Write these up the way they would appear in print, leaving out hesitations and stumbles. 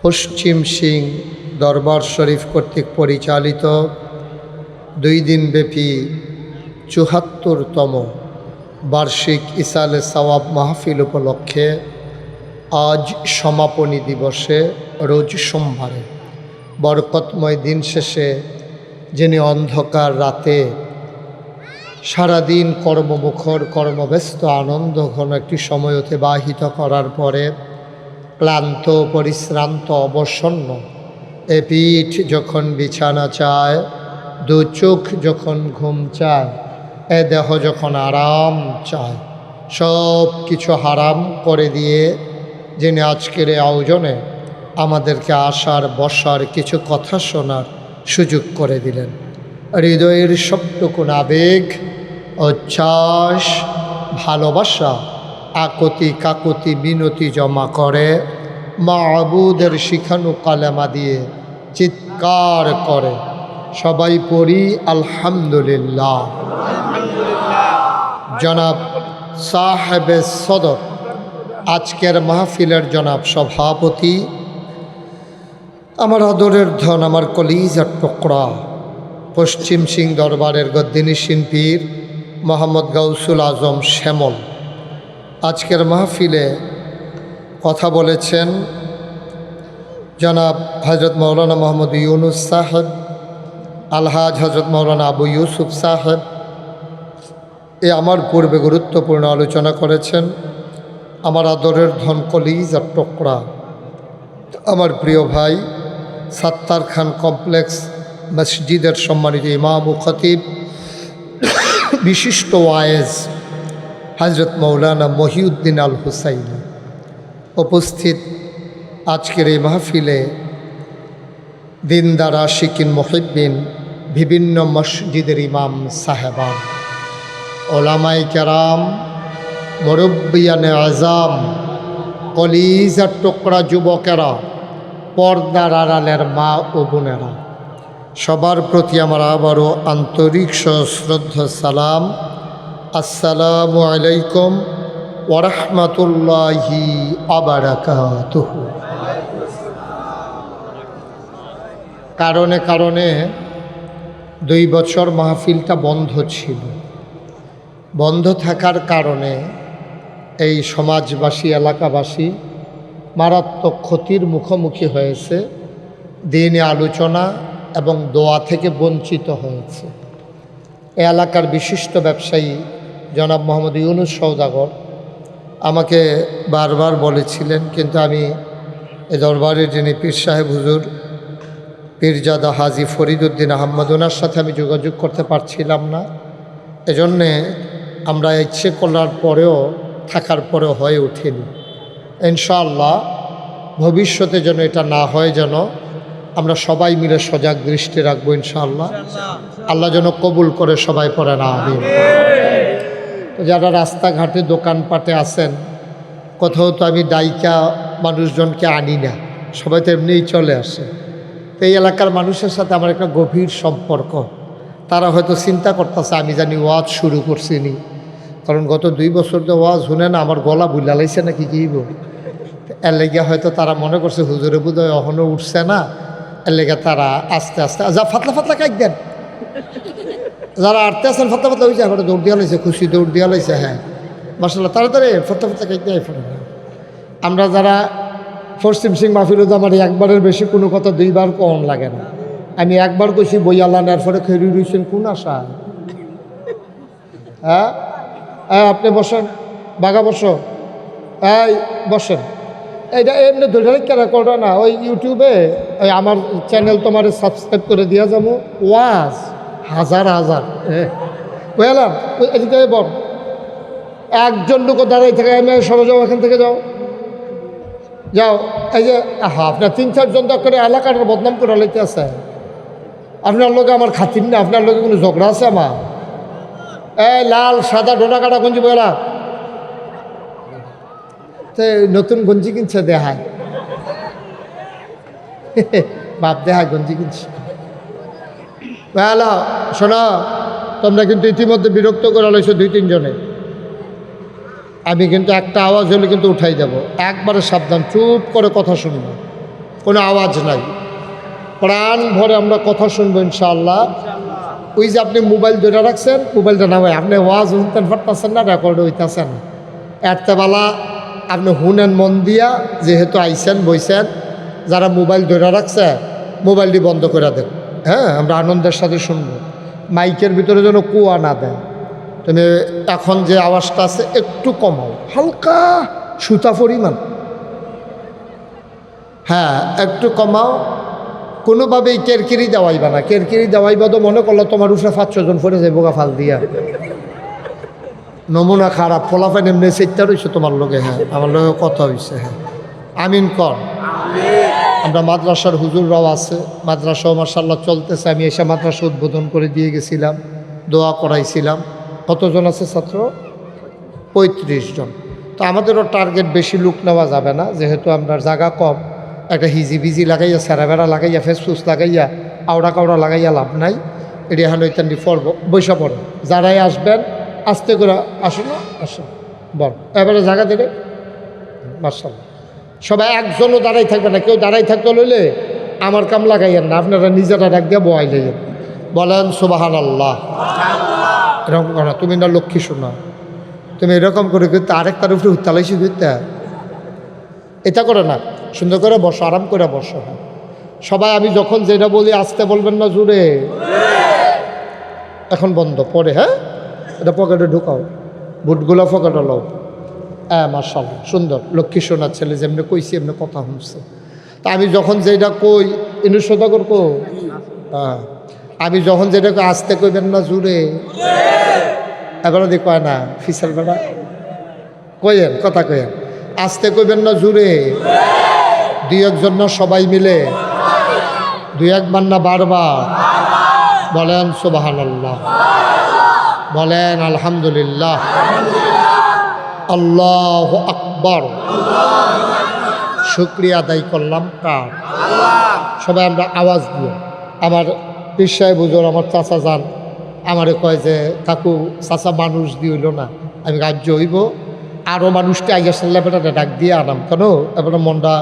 পশ্চিম সিং দরবার শরীফ কর্তৃক পরিচালিত 2 দিনব্যাপী 74তম বার্ষিক ইসালে সওয়াব মাহফিল উপলক্ষে আজ সমাপনী দিবসে রোজ সোমবারে বরকতময় দিন শেষে যিনি অন্ধকার রাতে সারাদিন কর্মমুখর কর্মব্যস্ত আনন্দ ঘন একটি সময় অতিবাহিত করার পরে ক্লান্ত পরিশ্রান্ত অবসন্ন এ পিঠ যখন বিছানা চায়, 2 চোখ যখন ঘুম চায়, এ দেহ যখন আরাম চায়, সব কিছু হারাম করে দিয়ে যিনি আজকের এই আয়োজনে আমাদেরকে আসার বসার কিছু কথা শোনার সুযোগ করে দিলেন। হৃদয়ের সবটুকুন আবেগ, উচ্ছ্বাস, ভালোবাসা, আকুতি কাকুতি মিনতি জমা করে মাবুদের শিখানো কালেমা দিয়ে চিৎকার করে সবাই পড়ি আলহামদুলিল্লাহ। জনাব সাহেবে সদর, আজকের মাহফিলের জনাব সভাপতি, আমার আদরের ধন, আমার কলিজার টুকরা, পশ্চিম সিং দরবারের গদ্দিনীশীন পীর মোহাম্মদ গাউসুল আজম শ্যামল আজকের মাহফিলে কথা বলেছেন। জনাব হজরত মৌলানা মোহাম্মদ ইউনুস সাহেব, আলহাজ হজরত মৌলানা আবু ইউসুফ সাহেব আমার পূর্বে গুরুত্বপূর্ণ আলোচনা করেছেন। আমার আদরের ধন কলিজার টুকরা, আমার প্রিয় ভাই সাত্তার খান কমপ্লেক্স মসজিদের সম্মানিত ইমাম ও খতিব, বিশিষ্ট ওয়ায়েজ হজরত মৌলানা মহিউদ্দিন আল হুসাইনি উপস্থিত আজকের এই মাহফিলে দিনদার আশিকিন মুহিব্বিন, বিভিন্ন মসজিদের ইমাম সাহেবান, ওলামাই কেরাম, মুরব্বিয়ানে আজাম, কলিজার টুকরা যুবকেরা, পর্দার আড়ালের মা ও বোনেরা, সবার প্রতি আমার আবারও আন্তরিক সশ্রদ্ধ সালাম। আসসালামু আলাইকুম ওয়া রাহমাতুল্লাহি ওয়া বারাকাতুহু। কারণে কারণে 2 বছর মাহফিলটা বন্ধ ছিল। বন্ধ থাকার কারণে এই সমাজবাসী, এলাকাবাসী মারাত্মক ক্ষতির মুখোমুখি হয়েছে, দিনে আলোচনা এবং দোয়া থেকে বঞ্চিত হয়েছে। এ এলাকার বিশিষ্ট ব্যবসায়ী জনাব মোহাম্মদ ইউনুস সওদাগর আমাকে বারবার বলেছিলেন, কিন্তু আমি এ দরবারের যিনি পীর সাহেব হুজুর পীরজাদা হাজি ফরিদুদ্দিন আহমদ, ওনার সাথে আমি যোগাযোগ করতে পারছিলাম না। এজন্যে আমরা ইচ্ছে করার পরেও, থাকার পরেও হয়ে ওঠেনি। ইনশাআল্লাহ ভবিষ্যতে যেন এটা না হয়, যেন আমরা সবাই মিলে সজাগ দৃষ্টি রাখবো ইনশাআল্লাহ। আল্লাহ যেন কবুল করে, সবাই পড়ে না আমিন। তো যারা রাস্তাঘাটে দোকানপাটে আছেন, কোথাও তো আমি ডাইকা মানুষজনকে আনি না, সবাই তো এমনিই চলে আসে। তো এই এলাকার মানুষের সাথে আমার একটা গভীর সম্পর্ক। তারা হয়তো চিন্তা করতেছে আমি জানি ওয়াজ শুরু করছি নি, কারণ গত 2 বছর তো ওয়াজ শুনে না আমার গলা বুঝলা লাইছে না কি কিব। এর লেগে হয়তো তারা মনে করছে হুজুরে বোধহয় এখনও উঠছে না, এর লেগে তারা আস্তে আস্তে যা ফাতলা ফাতলা কাজ দেন, যারা আটতে আসেন ফাতলা ফাতলা হয়েছে, এখন দৌড় দিয়া লাইছে, খুশি দৌড় দিয়া লাইছে। হ্যাঁ মাশাআল্লাহ, তাড়াতাড়ি ফাতলা ফাতলা কাজ দিয়ে ফেলে। আমরা যারা পশ্চিম সিং মাহফিলে তো আমার একবারের বেশি কোনো কথা 2 বার কম লাগে না। আমি একবার কইছি বই আল্লাহ নেওয়ার পরে খেরি রয়েছেন কোন আশা। হ্যাঁ আপনি বসেন, বাঘা বসো, এই বসেন। এইটা এমনি ধরে কেনা করো না, ওই ইউটিউবে ওই আমার চ্যানেল তোমার সাবস্ক্রাইব করে দিয়া যাবো। ওয়াজ হাজার হাজার বুঝলাম। এদিকে বল, একজন লোক দাঁড়াই থাকে, আমি সরে যাও, এখান থেকে যাও যাও। এই যে আপনার 3-4 জন করে এলাকার বদনাম করে লাইতে আছে। আপনার লোকে আমার খাতির না, আপনার লোকে কোনো ঝগড়া আছে আমার? এই লাল সাদা ডোনা কাটা গঞ্জি বলা, নতুন গঞ্জি কিনছে দেহায়, বাপ দেহায় গঞ্জি কিনছে। শোনো, তোমরা কিন্তু ইতিমধ্যে বিরক্ত করে লাইছো 2-3 জনে। আমি কিন্তু একটা আওয়াজ হলে কিন্তু উঠাই যাব, একবারে সাবধান, চুপ করে কথা শুনবো। কোনো আওয়াজ নাই, প্রাণ ভরে আমরা কথা শুনবো ইনশাআল্লাহ। ওই যে আপনি মোবাইল ধরে রাখছেন, মোবাইলটা না হয় আপনি ওয়াজ শুনতেন পারতেছেন না, রেকর্ড হইতেছেন এরতেবেলা আপনি হুনেন মন দিয়া, যেহেতু আইসেন বইছেন। যারা মোবাইল ধরে রাখছে মোবাইলটি বন্ধ করে দেন, হ্যাঁ, আমরা আনন্দের সাথে শুনবো। মাইকের ভিতরে যেন কুয়া না দেয়। তুমি এখন যে আওয়াজটা আছে একটু কমাও, হালকা সুতা পরিমাণ, হ্যাঁ একটু কমাও। কোনোভাবেই কেরকিরি দেওয়াইবা না, কেরকিরি দেওয়াইবা তো মনে করলো তোমার উপরে 5-6 জন পড়ে যায় বোকা ফাল দিয়া। নমুনা খারাপ, ফলাফল এমনি সেটা রয়েছে তোমার লোকে, হ্যাঁ আমার লোকে কথা হয়েছে, হ্যাঁ আমিন কর। আমরা মাদ্রাসার হুজুররাও আছে, মাদ্রাসাও মাশাআল্লাহ চলতেছে। আমি এসে মাদ্রাসা উদ্বোধন করে দিয়ে গেছিলাম, দোয়া করাইছিলাম। কতজন আছে ছাত্র? 35 জন। তো আমাদেরও টার্গেট বেশি লোক নেওয়া যাবে না, যেহেতু আমরা জায়গা কম। একটা হিজিবিজি লাগাইয়া, সেরাবেড়া লাগাইয়া, ফেসফুস লাগাইয়া, আওড়া কাওড়া লাগাইয়া লাভ নাই। এটি এখন ওইটানি পড়ব, বৈশা পড়ো। যারাই আসবেন আস্তে করে আসুন, আসুন বল। এবারে জায়গা দেবে মাশাআল্লাহ। সবাই একজনও দাঁড়াই থাকবে না, কেউ দাঁড়াই থাকতে লইলে আমার কাম লাগাইয়েন না, আপনারা নিজেরা ডাক দিয়ে বয়াই লইয়েন। বলেন সুবহানাল্লাহ। এরকম করো, তুমি না লক্ষ্মী শোনা, তুমি এরকম করে করতে আরেকটার উপরে উত্তালাইছি করতে, এটা করে না। সুন্দর করে বসো, আরাম করে বসো। হ্যাঁ সবাই আমি যখন যেটা বলি আসতে বলবেন না, জুড়ে এখন বন্ধ পরে, হ্যাঁ এটা পকেটে ঢুকাও, বুটগুলো পকেটে লও। হ্যাঁ মাশাআল্লাহ সুন্দর, লক্ষ্মী সোনার ছেলে যেমনি কইছি এমনি কথা শুনছে। তা আমি যখন যেটা কই ইনু শ্রদ্ধা করবো, হ্যাঁ আমি যখন যেটা কই আসতে কইবেন না, জুড়ে এবারে দিয়ে কয় না ফিসাল বেড়া কইেন, কথা কইেন, আসতে কইবেন না, জুড়ে। 2-1 জন না সবাই মিলে, 2-1 বার না বারবার বলেন সুবহানাল্লাহ, বলেন আলহামদুলিল্লাহ, আল্লাহু আকবার। শুকরিয়া আদায় করলাম কার? সবাই আমরা আওয়াজ দিয়ে। আমার পীর সাহেব হুজুর, আমার চাচা যান আমারে কয় যে কাকু চাচা মানুষ দিয়ে হইল না, আমি রাজ্য হইব আরও মানুষকে আইয়া সাল্লা বেটাটা ডাক দিয়ে আনাম কেন। এবারে মনটা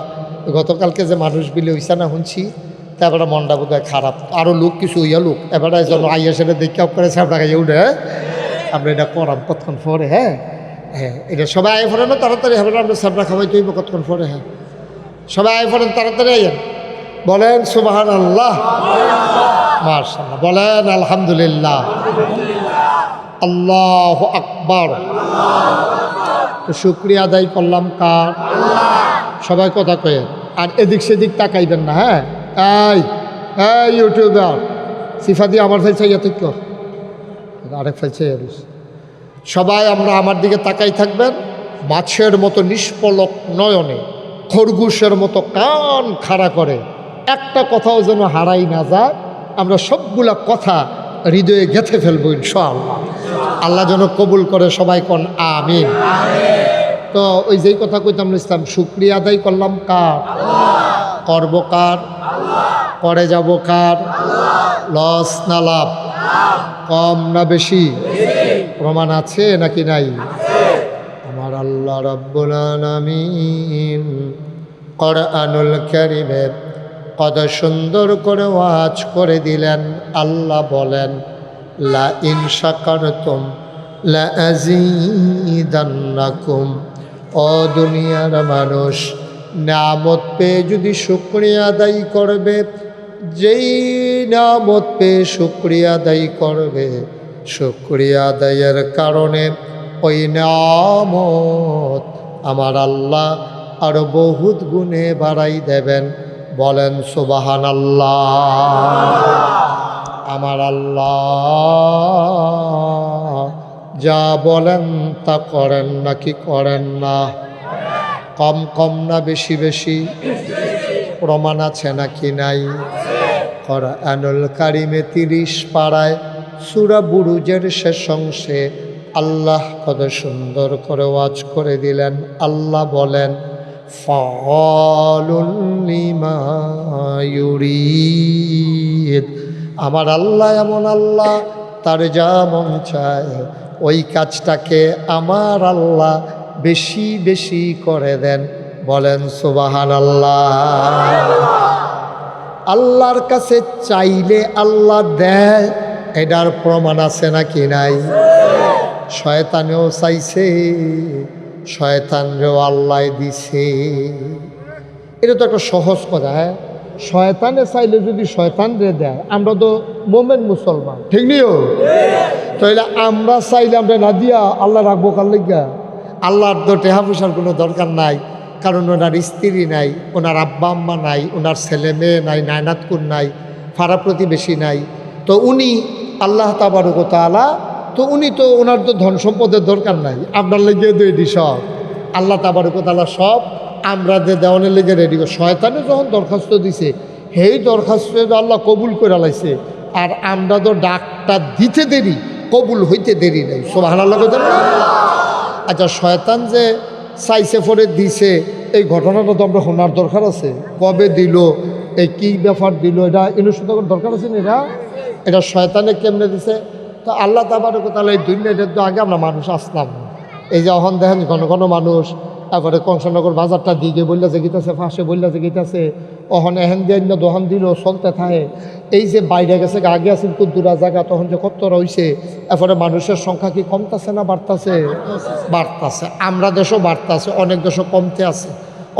গতকালকে যে মানুষ বিলে হইসা না শুনছি, তারপরে মনটা বোধ হয় খারাপ, আরও লোক কিছু হইয়া লোক এবারে যেন আইয়া সেটা দেখে করে সাপটা খাইয়া উঠে, আমরা এটা করাম কতক্ষণ পরে। হ্যাঁ হ্যাঁ এটা সবাই আয় ফোরেন না তাড়াতাড়ি হবে, আমরা সাপটা খাওয়াই তৈব কতক্ষণ পরে। হ্যাঁ সবাই আয় ফোরেন তাড়াতাড়ি আইয়েন, বলেন সুবহানাল্লাহ, মাশাআল্লাহ, বলেন আলহামদুলিল্লাহ, আল্লাহু আকবার। তো শুকরিয়া আদায় করলাম কার? সবাই কথা কয়ে, আর এদিক সেদিক তাকাইবেন না। হ্যাঁ এই ইউটিউবার সিফা দিয়ে আমার ফেলছে ইয়া তুই কর, আরেক ফেলছে। সবাই আমরা আমার দিকে তাকাই থাকবেন, মাছের মতো নিষ্পলক নয়নে, খরগোশের মতো কান খাড়া করে, একটা কথাও যেন হারাই না যায়। আমরা সবগুলা কথা হৃদয়ে গেঁথে ফেলবো ইনশাআল্লাহ। আল্লাহ যেন কবুল করে, সবাই কোন আমিন। তো ওই যেই কথা কইতাম ইসলাম, শুকরিয়া আদায় করলাম কার? করবো কার? করে যাব কার? লস না লাভ? কম না বেশি? প্রমাণ আছে নাকি নাই? আমার আল্লাহ রাব্বুল আলামিন কোরআনুল কারীমে কত সুন্দর করে ওয়াজ করে দিলেন। আল্লাহ বলেন, লা ইন শাকারতুম লা আযীদান্নাকুম। ও দুনিয়ার মানুষ, নিয়ামত পেয়ে যদি শুকরিয়া আদায় করবে, যেই নিয়ামত পেয়ে শুকরিয়া আদায় করবে, শুকরিয়া আদায়ের কারণে ওই নিয়ামত আমার আল্লাহ আরো বহুত গুণে বাড়াই দেবেন। বলেন সুবহানাল্লাহ। আমার আল্লাহ যা বলেন তা করেন নাকি করেন না? কম কম না বেশি বেশি? প্রমাণ আছে নাকি নাই? কোরআনুল কারীমে 30 পারায় সূরা বুরুজের শেষ অংশে আল্লাহ কত সুন্দর করে ওয়াজ করে দিলেন। আল্লাহ বলেন, ফাআলুল লিমা ইউরিদ। আমার আল্লাহ এমন আল্লাহ, তার যা মন চায় ওই কাজটাকে আমার আল্লাহ বেশি বেশি করে দেন, বলেন সুবহানাল্লাহ। আল্লাহর কাছে চাইলে আল্লাহ দেয়, এটার প্রমাণ আছে নাকি নাই? শয়তানেও চাইছে, শয়তানরেও আল্লাহ দিছে। এটা তো একটা সহজ কথা। হ্যাঁ, শয়তানে চাইলে যদি শয়তানরে দেয়, আমরা তো মোমেন মুসলমান, ঠিক নিও? তাহলে আমরা চাইলে আমরা না দিয়া আল্লাহ রাখবো কার লিগা? আল্লাহর তো টেহা পয়সার কোনো দরকার নাই, কারণ ওনার স্ত্রী নাই, ওনার আব্বা আম্মা নাই, ওনার ছেলে মেয়ে নাই, নায়নাতকুর নাই, ফাড়া প্রতিবেশী নাই। তো উনি আল্লাহ তাবারক ওয়া তাআলা, তো উনি তো ওনার তো ধন সম্পদের দরকার নাই, আপনার লেগে তো এটি সব আল্লাহ তাবারক ওয়া তাআলা সব আমরা যে দেওয়ানের লেগে রেডি। শয়তানে যখন দরখাস্ত দিছে, সেই দরখাস্ত আল্লাহ কবুল করে লাইছে, আর আমরা তো ডাকটা দিতে দেরি, কবুল হইতে দেরি নাই। সুবহানাল্লাহ। আচ্ছা, শয়তান যে চাইছে পরে দিছে, এই ঘটনাটা তো আমরা শোনার দরকার আছে। কবে দিল, এই কী ব্যাপার দিল, এটা ইনস্টুট দরকার আছে না? এটা শয়তানে কেমনে দিছে? তো আল্লাহ তাবারক ওয়া তাআলা এই দুনিয়াটার তো আগে আমরা মানুষ আসলাম। এই যে এখন দেখেন ঘন ঘন মানুষ, তারপরে কংসনগর বাজারটা দিকে বললে যে গীতাছে, ফাঁসে বললে যে গীতাছে, অহন এহেন দিয়ে দোহান দিল চলতে থাকে। এই যে বাইরে গেছে, আগে আছে কুদ্দুরা জায়গা, তখন যে কত রয়েছে, এরপরে মানুষের সংখ্যা কি কমতেছে না বাড়তেছে? বাড়তেছে। আমরা দেশও বাড়তেছে, অনেক দেশও কমতে আছে,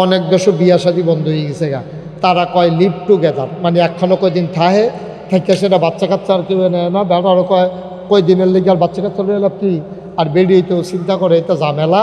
অনেক দেশও বিয়া শাদী বন্ধ হয়ে গেছে গা। তারা কয় লিভ টুগেদার, মানে একখানো কয়দিন থাকে সেটা বাচ্চা কাচ্চা আর কেউ নেয় না। বেড়ারও কয় দিনের লেগে আর বাচ্চা কাচ্চা লইলে কি, আর বেরিয়ে তো চিন্তা করে এটা ঝামেলা।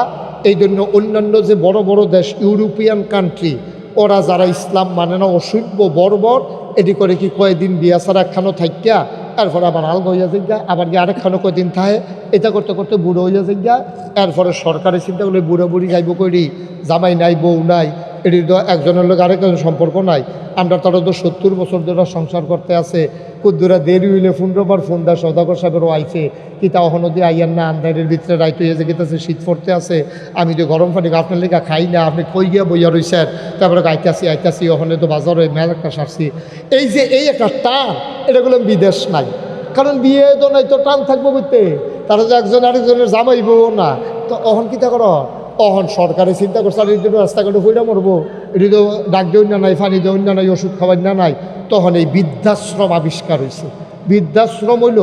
এই জন্য অন্যান্য যে বড় বড় দেশ, ইউরোপিয়ান কান্ট্রি, ওরা যারা ইসলাম মানে না, অসভ্য বর্বর, এটি করে কি কয়েকদিন বিয়া ছাড়া একখানো থাকিয়া এরপরে আবার আলগা হইয়া যাইগা, আবার গিয়ে আরেকখানো কয়দিন থাকে, এটা করতে করতে বুড়ো হইয়া যাইগা। এরপরে সরকারের চিন্তা করলে বুড়ো বুড়ি যাইব করি, জামাই নাই, বউ নাই, এটি তো একজনের লোক আরেকজনের সম্পর্ক নাই। আমরা তারা তো 70 বছর ধরে সংসার করতে আছে। কুদ্দুরা দেরি হইলে 15 বার ফোন দেয় সদাগর সাহেবের ওয়াইফে, কিতা অহনো দিয়ে আইয়ার না, আন্দারের ভিতরে রাইত হয়ে যে গেতেছে, শীত পড়তে আছে, আমি তো গরম পানি আপনার লেখা খাই না, আপনি কই গিয়া বইয়া রইছেন, তারপরে আইতাছি ওখানে তো বাজারে মেল একটা সারছি। এই যে এই একটা টান, এটা বললাম বিদেশ নাই, কারণ বিয়ে তো নাই, তো টান থাকবো করতে, তারা যে একজন আরেকজনের জামাইব না, তো অহন কিতা কর, অহন সরকারে চিন্তা করছে আর এই জন্য রাস্তাঘাটে হইরা মরবো, এটি তো ডাক দেউন না নাই, পানি দেউন না নাই, ওষুধ খাবার না নাই। তখন এই বৃদ্ধাশ্রম আবিষ্কার হয়েছে। বৃদ্ধাশ্রম হইল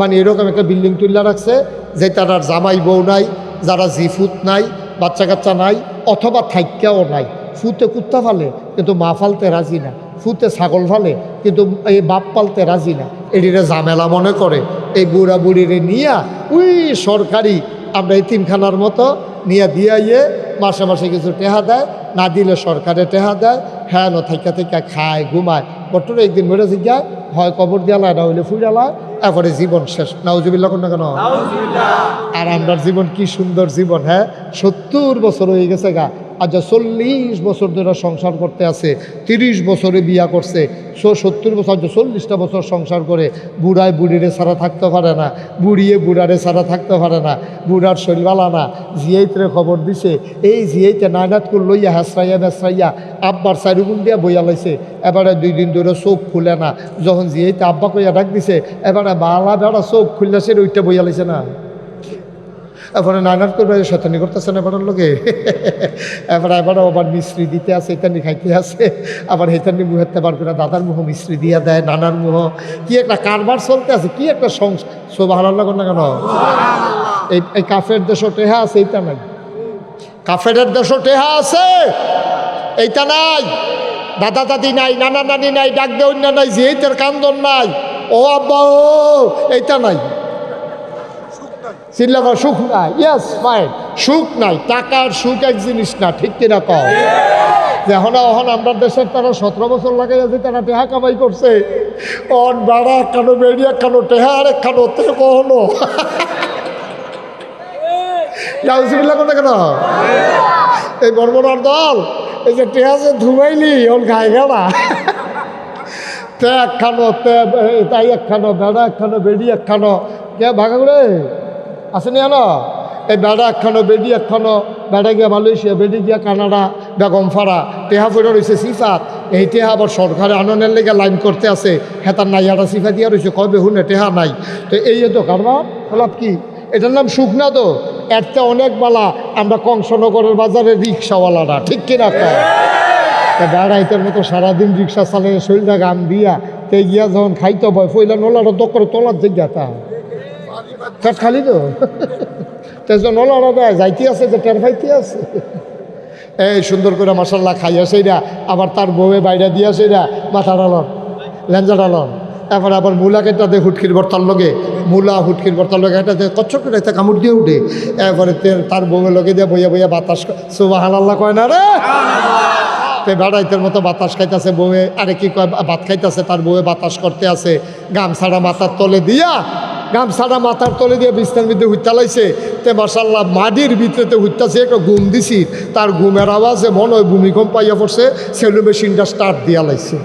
মানে এরকম একটা বিল্ডিং তুল্লা রাখছে যে তার জামাই বউ নাই, যারা জিফুত নাই, বাচ্চা কাচ্চা নাই, অথবা থাইক্যাও নাই। ফুতে কুত্তা ফালে কিন্তু মা ফালতে রাজি না, ফুতে ছাগল ফালে কিন্তু এই বাপ পালতে রাজি না। এটিরে ঝামেলা মনে করে এই বুড়া বুড়িরে নিয়া ওই সরকারি আমরা এই তিনখানার মতো নিয়ে দিয়ে মাসে মাসে কিছু টেহা দেয়, না দিলে সরকারে টেহা দেয়, হ্যাঁ ন থাইকা থাইকা খায় ঘুমায়। বর্তমানে একদিন মেরে জিজ্ঞায় হয় কবর দিয়ালায়, না হইলে ফুইরালায়, এরপরে জীবন শেষ। নাউজুবিল্লাহ কোন না কেন? আর আমরা জীবন কি সুন্দর জীবন। হ্যাঁ, 70 বছর হয়ে গেছে গা, আচ্ছা 40 বছর ধরে সংসার করতে আছে, 30 বছরে বিয়া করছে, 70 বছর, 40টা বছর সংসার করে বুড়ায় বুড়িরে ছাড়া থাকতে পারে না, বুড়িয়ে বুড়ারে ছাড়া থাকতে পারে না, বুড়ার শরীরওয়ালা না, জিয়াইতে খবর দিছে, এই জিয়াইতে নায়নাত করে লইয়া হেসরাইয়া বেসরাইয়া আব্বার চারিগুণ দিয়া বইয়া লাইছে। এবারে 2 দিন ধরে চোখ খুলে না, যখন জিয়াইতে আব্বা কইয়া ডাক দিছে, এবারে বালা বেড়া চোখ খুললে সে ওইটা বইয়া লাইছে না। এবারে নায়নাত করবে শয়তানি করতেছে না এবার লোকে, এবারে আবার মিশ্রি দিতে আছে, এটানি খাইতে আছে, আবার হেতানি মুহেতে বার করে দাদার মুহ মিশ্রি দিয়া দেয়, নানার মুহ, কি একটা কারবার চলতে আছে, কি একটা সংসার। সুবহানাল্লাহ না কেন? এই কাফের দেশও টেহা আছে, এইটা নাই। কাফের দেশও টেহা আছে, এইটা নাই। দাদা দাদি নাই, নানা নানি নাই, ডাক দেউন না নাই, জিহাইতের কান্দন নাই, ও আব্বা ও, এইটা নাই। চিল্লাবা সুখ নাই, ইয়েস ফাইন, সুখ নাই। টাকার সুখ এক জিনিস না, ঠিক কিনা কও? এখন আমরা দেশের তারা 17 বছর লাগাই আছে, তারা টেহা কামাই করছে, অন বাড়া একখানো বেরিয়ে একখানো টেহা আর একখানো থেকে কখনো যাউসিবিল্লা কোনটা কেন? এই বর্বরার দল, এই যে টেহা যে ধুমাইলি ওর গায়ে গেলা, তে একখানো, তাই একখানো, বেড়া একখানো, বেড়ি একখানো, কে ভাগা করে আসেনি জানো? এই বেড়া একখানো, বেডি একখানো, বেড়া গিয়া মালয়েশিয়া, বেডি গিয়া কানাডা, বেগম ফাড়া, টেহা ফেরা রয়েছে সিফাত। এই টেহা আবার সরকারে আননের লেগে লাইন করতে আছে, হেতার নাই একটা সিফা দিয়া রয়েছে, কবে হুনে টেহা নাই। তো এই তো কারবার ফলাপ কি, এটার নাম সুখ না তো? এরতে অনেক বেলা আমরা কংসনগরের বাজারে রিক্সাওয়ালারা, ঠিক কিনা কয়? তা বেড়াইতের মতো সারাদিন রিক্সা চালিয়ে শরীরটা গাম দিয়া তে গিয়া যখন খাইতে ভয় ফইলা নলাটা দক্কর তোলার জিজ্ঞাসা কাঠ খালি তো তেজ নলাটা দেয় যাইতে আছে যে টের পাইতে আছে। এই সুন্দর করে মাসাল্লাহ খাইয়া সেইরা আবার তার বউয়ে বাইরে দিয়া সেইরা মাথা ডালন লেঞ্জা ডালন, এরপরে আবার মূলা কেটা দিয়ে হুটকির বর্তার লগে মূলা হুটকির বর্তার লগে এটা কচ্ছর করে একটা কামড় দিয়ে উঠে, এরপরে তার বউয়ের লগে দিয়ে বইয়া বইয়া বাতাস সুবহানাল্লাহ কয় না রে, বেড়াইতের মতো বাতাস খাইতেছে বউয়ে, আরে কি কয় ভাত খাইতেছে, তার বউয়ে বাতাস করতে আছে, গামছাড়া মাথার তলে দিয়া বিছনার মধ্যে হুইতা লাইছে। তে মাশাল্লাহ মাটির ভিতরেতে হুইতাছে, একটা ঘুম দিছি, তার ঘুমের আওয়াজে মনে হয় ভূমিকম্প পাইয়া পড়ছে, সেলু মেশিনটা স্টার্ট দিয়া লাইছে।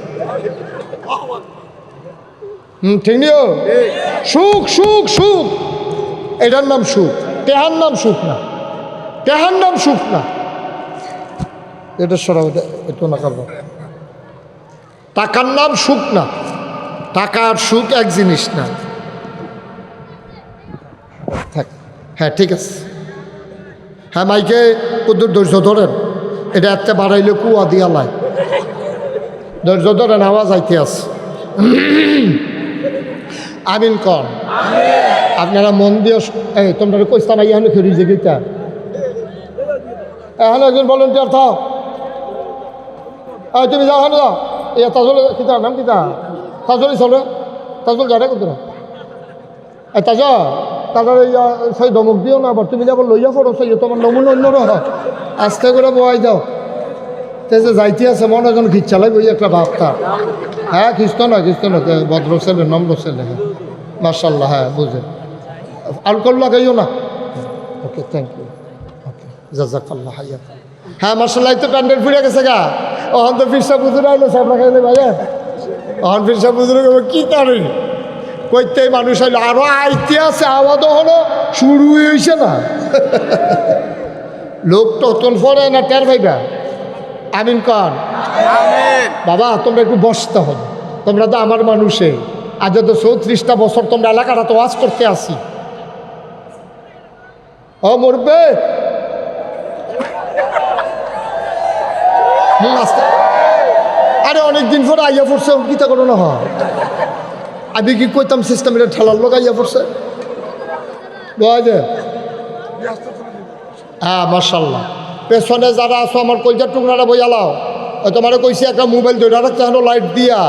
ঠিক নিও সুখ সুখ সুখ, এটার নাম সুখ, টেহার নাম সুখ না, টেহার নাম সুখ না। এটা সরাও, একটু না খাবো। টাকার নাম সুখ না, টাকা আর সুখ এক জিনিস না। হ্যাঁ ঠিক আছে, হ্যাঁ মাইকে কুদুর ধৈর্য ধরেন, এটা এতে বাড়াইলে কুয়া দিয়া লাই, ধৈর্য ধরেন, আওয়াজ আইতে আছে। আমিন কন, আপনারা মন দিয়ে এই তোমরা কইস্তা না ইহানে খেলি যে গীতা এখানে একজন ভলেন্টিয়ার থাও, তুমি যাও, হ্যাঁ যাও, এ তাজলে কিতা নাম কিতা তাজলি চলে, তাজল যারে কত তাজ তাদের সেই ধমক দিও না, আবার তুমি আবার লইয়া পড়ো, সেই তোমার নমুনা অন্য রহ, আস্তে করে বয়াই যাও। তে যে যাইতে আছে মনে একজন খিচ্ছালাই বই একটা ভাবতা, হ্যাঁ খ্রিস্ট নয় ভদ্র ছেলে নম্র ছেলে, হ্যাঁ মার্শাল্লাহ, হ্যাঁ বুঝে আলকোহল লাগাইও না। ওকে থ্যাংক ইউ, ওকে জাজাকাল্লাহ হাইয়া। হ্যাঁ মার্শাল্লাহ, তো প্যান্ডেল ফুড়ে গেছে গা, ওখান তো ফিরসা বুঝুর আইলো সাপড়া খাইলে ভাইয়া, ওখান ফিরসা বুঝুর কি কারণ কইতে মানুষ আইলো, আরো আইতে আছে, আওয়াজও হলো, শুরু হয়েছে না, লোক টতন পরে না টের ভাইবা। আমিন কন বাবা, তোমরা একটু বসতে হবে, তোমরা তো আমার মানুষে, আজ তো 34টা বছর তোমরা এলাকাটা তো ওয়াজ করতে আসি। ও মরবে আরে অনেকদিন পরে আইয়া পড়ছে, কিতা করো না হয়, আমি কি কইতাম সিস্টেম এটা ঠেলার লোক আইয়া পড়ছে। হ্যাঁ মার্শাল্লাহ, পেছনে যারা আছো আমার কলজার টুকরাটা বইয়ালাও, তোমার কইছি একটা মোবাইল ধরে রাখতে হলো লাইট দিয়া,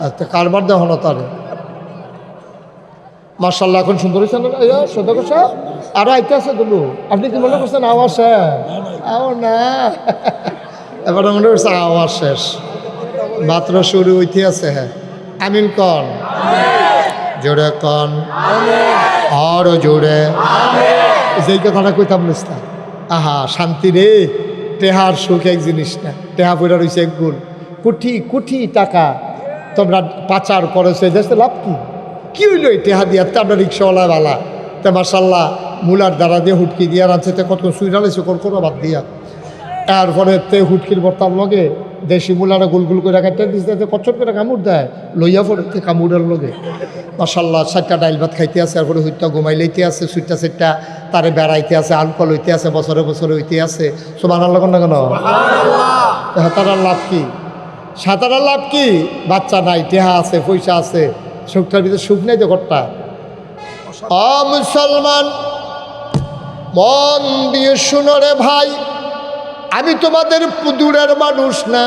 আচ্ছা কারবার দেখো না তার মার্শাল্লাহ, এখন সুন্দর হয়েছে না সদা কথা, আরো আইতে আছে গুলো, আপনি কি মনে করছেন আওয়াজ শেষ? আও না, এবারে মনে করছে আওয়াজ শেষ, মাত্র শুরু হইতে আছে। হ্যাঁ আমিন কন, জোরে কন, আরো জোরে, যেই কথাটা কইতাম নিস্তা। আহা শান্তি রে, টেহার সুখ এক জিনিস না, টেহা পড়া রয়েছে এক গুণ, কোটি কোটি টাকা তোমরা পাচার করেছো, দেশে লাভ কি হইল এই টেহা দিয়া? তা আমরা রিক্সাওয়ালা বালা, তা মার্শাল্লাহ মুলার দ্বারা দিয়ে হুটকি দিয়া রাঁধছে, তে কত সুইরালেছে কোনো বাদ দিয়া, এরপরে তে হুটকির বর্তার লগে দেশি মুলারা গুলগুল করে কাটতে দিচ্ছে, কচ্ছর করে কামড় দেয়, লইয়া পড়ে কামড়ের লগে মার্শাল্লাহ 4টা ডাইল ভাত খাইতে আছে, এরপরে হইতে ঘুমাই লইতে আছে, সুইটটা সেটটা তারে বেড়াইতে আছে, আলকল হইতে আছে, বছরে বছরে হইতে আছে। সুবহানাল্লাহ না কেন? সাঁতারার লাভ কি? সাঁতারার লাভ কি? বাচ্চা নাই, টেহা আছে, পয়সা আছে, সুখটার ভিতরে সুখ নেই তো ঘরটা। মুসলমান মন দিয়ে শুনো রে ভাই, আমি তোমাদের দূরের মানুষ না,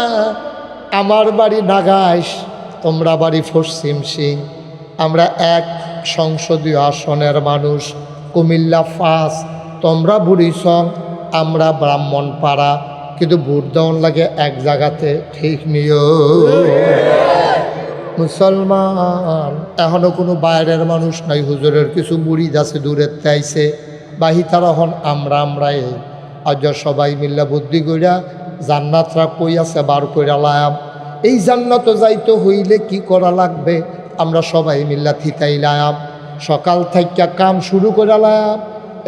আমার বাড়ি নাগাইশ, তোমরা বাড়ি পশ্চিম সিং, আমরা এক সংসদীয় আসনের মানুষ, কুমিল্লা 5, তোমরা বুড়িচং, আমরা ব্রাহ্মণপাড়া, কিন্তু ভোট দেওয়ান লাগে এক জায়গাতে, ঠিক নিও মুসলমান। এখনও কোনো বাইরের মানুষ নাই, হুজুরের কিছু মুরিদ আছে দূরের তাইছে, বাহি তারা হন আমরা এই আজ সবাই মিল্লা বুদ্ধি কইরা জান্নাতরা কই আছে বার কইরা লায়াম, এই জান্নাত যাইতে হইলে কি করা লাগবে, আমরা সবাই মিল্লা থিতাই লায়াম, সকাল থেকে কাম শুরু করে লায়াম।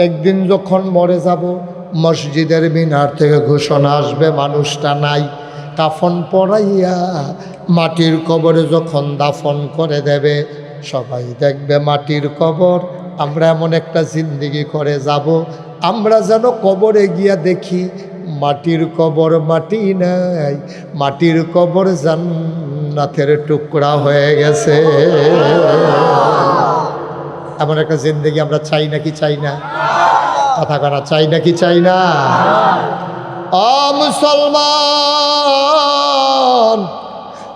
একদিন যখন মরে যাব, মসজিদের মিনার থেকে ঘোষণা আসবে মানুষটা নাই, কাফন পরাইয়া মাটির কবরে যখন দাফন করে দেবে, সবাই দেখবে মাটির কবর, আমরা এমন একটা জিন্দেগি করে যাব, আমরা যেন কবরে গিয়া দেখি মাটির কবর মাটি নাই, মাটির কবর জান্নাতের টুকরা হয়ে গেছে। এমন একটা জিন্দেগি আমরা চাই নাকি চাই না? কথা করা চাই নাকি চাই না? ও মুসলমান,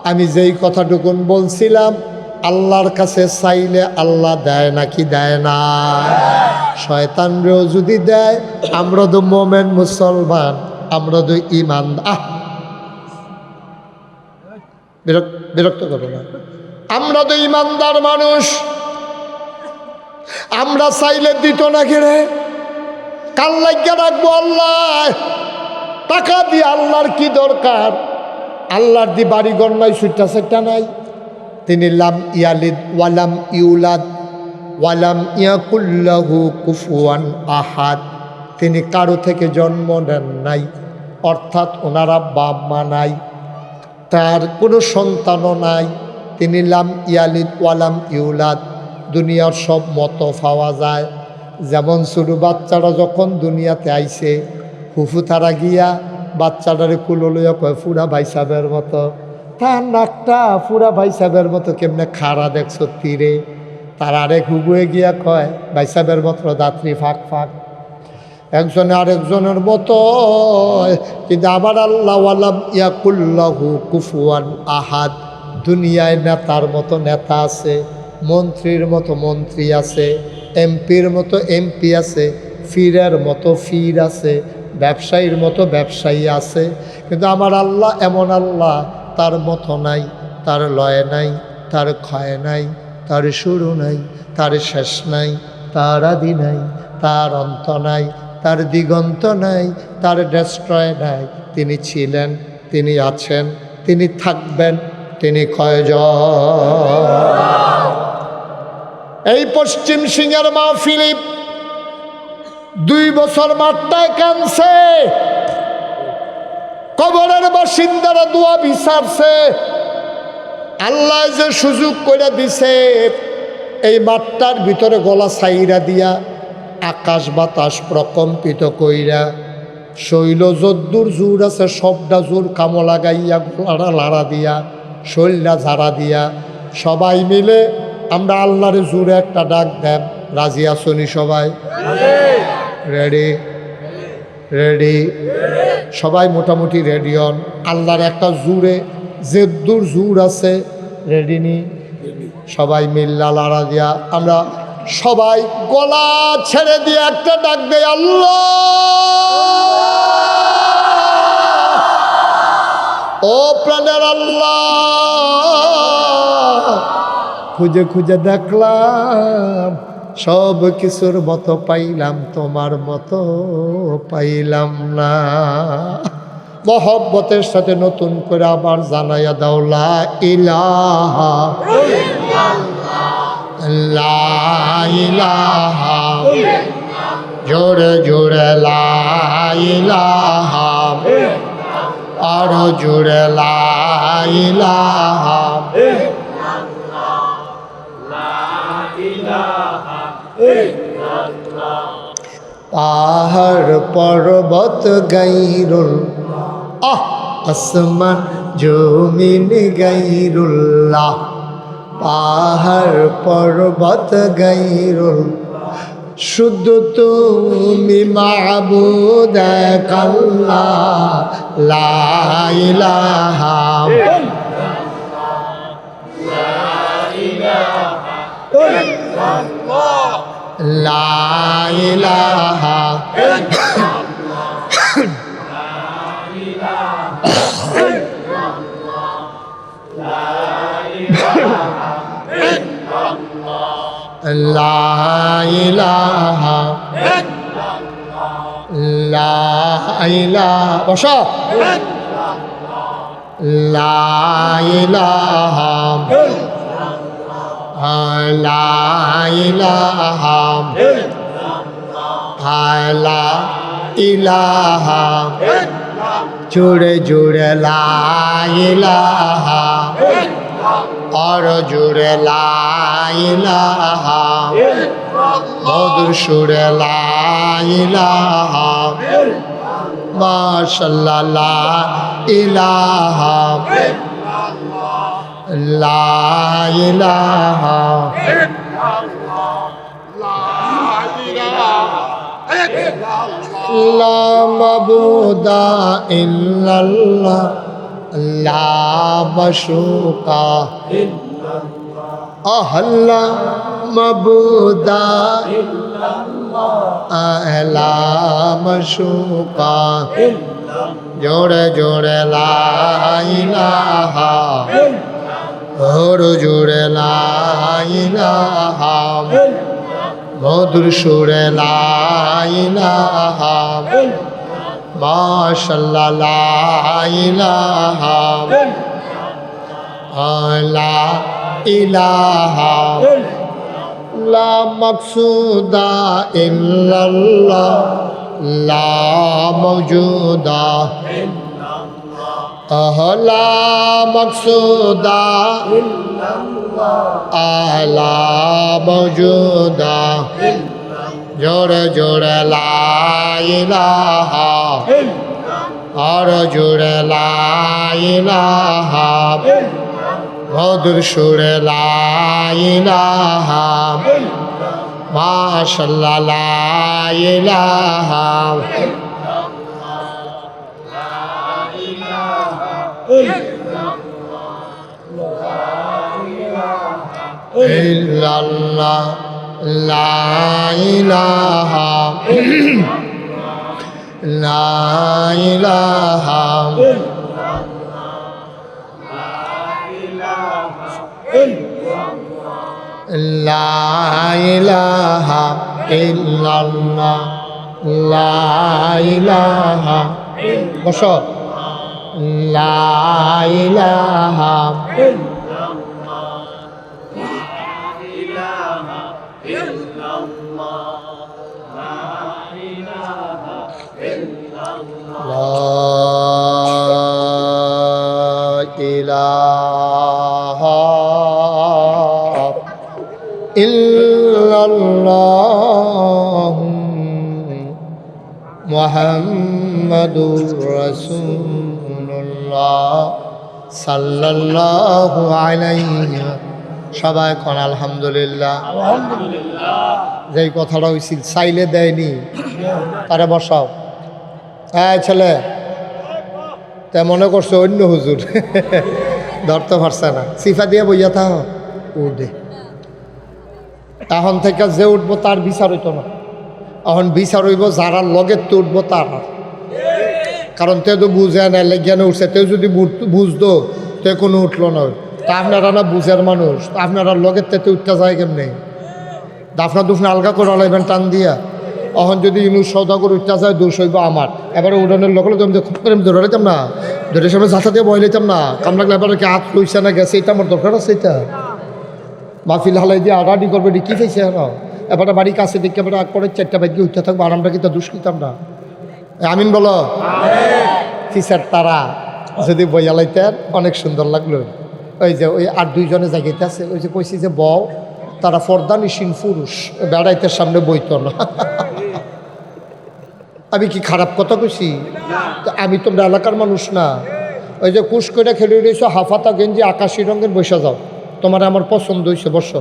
আমি যেই কথাটুকুন বলছিলাম, আল্লাহর কাছে চাইলে আল্লাহ দেয় নাকি দেয় না? শয়তানরেও যদি দেয়, আমরা তো মোমেন মুসলমান, আমরা তো ইমান। বিরক্ত করো না, আমরা তো ইমানদার মানুষ, আমরা চাইলে দিত না কেড়ে। কাল লাগিয়া রাখবো আল্লাহ, টাকা দিয়ে আল্লাহর কি দরকার? আল্লাহর দি বাড়িঘর নাই, সুইটা সেটা নাই। তিনি লাম ইয়ালিদ ওয়ালাম ইউলাদ ওয়ালাম ইয়াকুল্লাহু কুফুয়ান আহাদ, তিনি কারো থেকে জন্ম নেন নাই, অর্থাৎ ওনারা বাপ মা নাই, তার কোনো সন্তানও নাই। তিনি লাম ইয়ালিদ ওয়ালাম ইউলাদ। দুনিয়ার সব মতো পাওয়া যায়, যেমন ছোটো বাচ্চারা যখন দুনিয়াতে আইছে, ফুফু তারা গিয়া বাচ্চাটারে কুলো লইয়া কয় ফুরা ভাই সাহেবের মতো, তার নাকটা ফুরা ভাই সাহেবের মতো কেমনে খাড়া দেখছো তীরে। তার আরেক হুবুয়ে গিয়া কয় ভাই সাহেবের মতো দাত্রী ফাঁক ফাঁক, একজনে আরেকজনের মতো। কিন্তু আবার আল্লাহ ওয়ালাম ইয়াকুল্লাহু কুফুয়ান আহাদ, দুনিয়ায় নেতার মতো নেতা আছে, মন্ত্রীর মতো মন্ত্রী আছে, এমপির মতো এমপি আছে, ফিরের মতো ফির আছে, ব্যবসায়ীর মতো ব্যবসায়ী আছে। কিন্তু আমার আল্লাহ এমন আল্লাহ, তার মতো নাই, তার লয় নাই, তার ক্ষয় নাই, তার শুরু নাই, তার শেষ নাই, তার আদি নাই, তার অন্ত নাই, তার দিগন্ত নাই, তার ডেস্ট্রয় নাই। তিনি ছিলেন, তিনি আছেন, তিনি থাকবেন, তিনি ক্ষয়জন। এই পশ্চিম সিংহের মাহফিলে 2 বছর মাঠটায় কানছে, কবরের বাসিন্দারা দোয়া বিচারছে। আল্লাহ যে সুযোগ করে দিছে, এই মাঠটার ভিতরে গলা ছাইরা দিয়া, আকাশ বাতাস প্রকম্পিত কইরা, শৈল যদ্দুর জোর আছে সবটা জোর কামো লাগাইয়া, গলাটা লাড়া দিয়া, শৈলটা ঝাড়া দিয়া, সবাই মিলে আমরা আল্লাহরে জোরে একটা ডাক দেন। রাজি আসনি সবাই? রেডি? রেডি? সবাই মোটামুটি রেডি হন। আল্লাহর একটা জোরে যে দূর জোর আছে, রেডি নি? সবাই মিল্লা লাড়া দিয়া আমরা সবাই গলা ছেড়ে দিয়ে একটা ডাক দেয়, আল্লাহ। ও প্রাণের আল্লাহ, খুঁজে খুঁজে দেখলাম, সব কিছুর মতো পাইলাম, তোমার মতো পাইলাম না। মহব্বতের সাথে নতুন করে আবার জানাইয়া দাও, লা ইলাহা লা ইলাহা, জোরে জোরে লা ইলাহা, আরো জোরে লা ইলাহা। পাহাড় পর্বত গাইরুল, আসমান জমিন গাইরুল্লাহ, পাহাড় পর্বত গাইরুল, শুধু তুমি মাবুদ এক আল্লাহ, লা ইলাহা লা ইলাহা লা ইলাহা লা ইলাহা, বসো, লা ইলাহা লা ইলাহা লা ইলাহা, জোরে জোরে লা ইলাহা আর জোরে লা ইলাহা মধুর সুরে লা ইলাহা মাশাআল্লাহ লা ইলাহা লা ইলাহা লা মাবুদা ইল্লাল্লাহ লা মাশুকা আল্লাহ মাবুদা লা মাশুকা জোরে জোরে লা ইলাহা ওর জোরে লা ইলাহা মধুর সুরে লা ইলাহা মাশাআল্লাহ লা ইলাহা লা ইলাহা লা মাকসুদা ইল্লাল্লাহ লা মাওজুদা লা মাকসুদা লা মাওজুদা জোরে জোরে লা ইলাহা আর জোরে লা ইলাহা মধুর সুরে লা ইলাহা মাশাআল্লাহ লা ইলাহা ইল্লাল্লাহ লা ইলাহা লা ইলাহা লা ইলাহা ইল্লাল্লাহ লা ইলাহা বসো লা ইলাহা ইলাহা ইল্লাল্লাহু মুহাম্মাদুর রাসূলুল্লাহ সাল্লাল্লাহু আলাইহি। সবাই কোন আলহামদুলিল্লাহ। যেই কথাটা হইছিল চাইলে দেয়নি তারে বসাও। হ্যাঁ ছেলে তা মনে করছো অন্য হুজুর ধরতে পারছে না, সিফা দিয়ে বইয়া থাক উঠে। এখন থেকে যে উঠবো তার বিচার হইতো না, এখন বিচার হইব যারা লগের তো উঠবো তার। কারণ তে তো বুঝে না লেগিয়ানে উঠছে, তেও যদি বুঝতো তে কোনো উঠলো না। তা আপনারা না বুঝার মানুষ, আপনারা লগের তেতে উঠতে যায় কেমনি? দাফনা দুফনা আলগা করে লাইবেন টান দিয়া। এখন যদি ইনুস সৌদাগর উঠতে যায় দোষ হইব আমার। এবারে উড়ানের লগে লগে খুব করে ধরে রাখতাম না, ধরে সময় ঝাঁচা দিয়ে বয় লইতাম না। কাম লাগলে এবারে কি হাত লইছে না গেছে, এটা আমার দরকার আছে। এটা মাহফিল হালাই দিয়ে আড়াডি করবে কি খাইছে না। এবারে বাড়ি কাছে দেখে এবারে আগ পরে 4টা বাজে উঠতে থাকবো, আরামটা কিন্তু দোষ কিতাম না। আমিন বলো। ফিসার তারা যদি বইয়া লাইতেন অনেক সুন্দর লাগলো। ওই যে ওই আর 2 জনে জায়গাতে আছে, ওই যে কইছি যে বউ তারা ফর্দানিসীন পুরুষ, বেড়াইতের সামনে বইত না। আমি কি খারাপ কথা কইছি? আমি তোমরা এলাকার মানুষ না। ওই যে কুশ করে খেলে রয়েছ হাফাতা গেঞ্জি আকাশি রঙের, বসে যাও। তোমার আমার পছন্দ হয়েছে, বসো।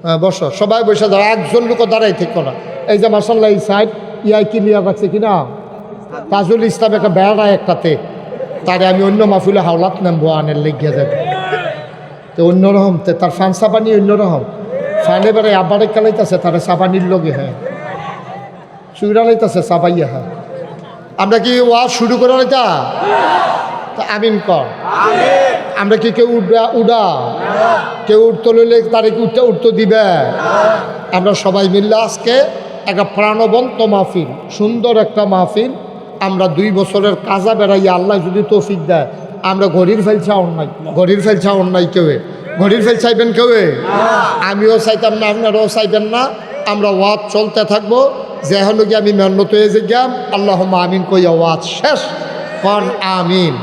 হ্যাঁ বসো, সবাই বসে যাও, একজন লোক দাঁড়াই থেকো না। এই যে মার্শাল্লাহ এই সাইড ইয়াই কি নিয়ে রাখছে কিনা তাজুল ইসলাম একটা বেড়ায় একটাতে, তারে আমি অন্য মাহফিলে হাওলাত নামবো আনের লেগিয়া যাবে। তো অন্যরকম তার ফান সাবানি অন্যরকম ফানে বেড়ে আবারে খেলাইতেছে তারা সাবানির লগে। হ্যাঁ চুইরা লাইতেছে সাবাইয়া। হ্যাঁ আমরা কি ওয়াজ শুরু করে লাইতা? তা আমিন কর। আমরা কি কেউ উড়া কেউ উঠতে লইলে তারে কি উঠতে দিবে? আমরা সবাই মিললে আজকে একটা প্রাণবন্ত মাহফিল, সুন্দর একটা মাহফিল। আমরা 2 বছরের কাজা বেড়াইয়া আল্লাহ যদি তৌফিক দেয়, আমরা ঘড়ির ফেল চাওন নাই, ঘড়ির ফেল চাওন নাই কেউ। ঘড়ির ফেল চাইবেন কেউ? আমিও চাইতাম না, আপনারাও চাইবেন না। আমরা ওয়াজ চলতে থাকবো। যে হলো কি আমি মেহনত হয়ে যে গেলাম, আল্লাহুম্মা আমিন কইয়া ওয়াজ শেষ। কোন আমিন।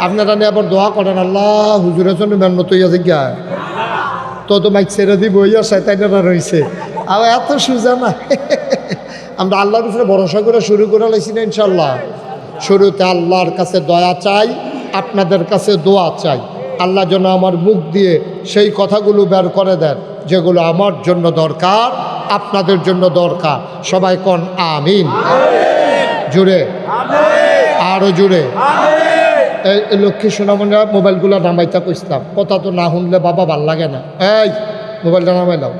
আপনারা নিয়ে আবার দোয়া করেন, আল্লাহ হুজুরের জন্য মেহনত হইয়া জিজ্ঞা তো মাইক ছেড়ে দিব ইয়া শয়তানেরা রয়েছে আর এত সুজা না। আমরা আল্লাহর উপরে ভরসা করে শুরু করে লাইছি না ইনশাল্লাহ। শুরুতে আল্লাহর কাছে দয়া চাই, আপনাদের কাছে দোয়া চাই। আল্লাহ যেন আমার মুখ দিয়ে সেই কথাগুলো বের করে দেন যেগুলো আমার জন্য দরকার, আপনাদের জন্য দরকার। সবাই কোন আমিন। জুড়ে আরো জুড়ে। এই লক্ষ্মী সোনামণিরা মোবাইলগুলো নামাইতে কইতাম, কথা তো না শুনলে বাবা ভাল লাগে না। এই মোবাইলটা নামাই লাও,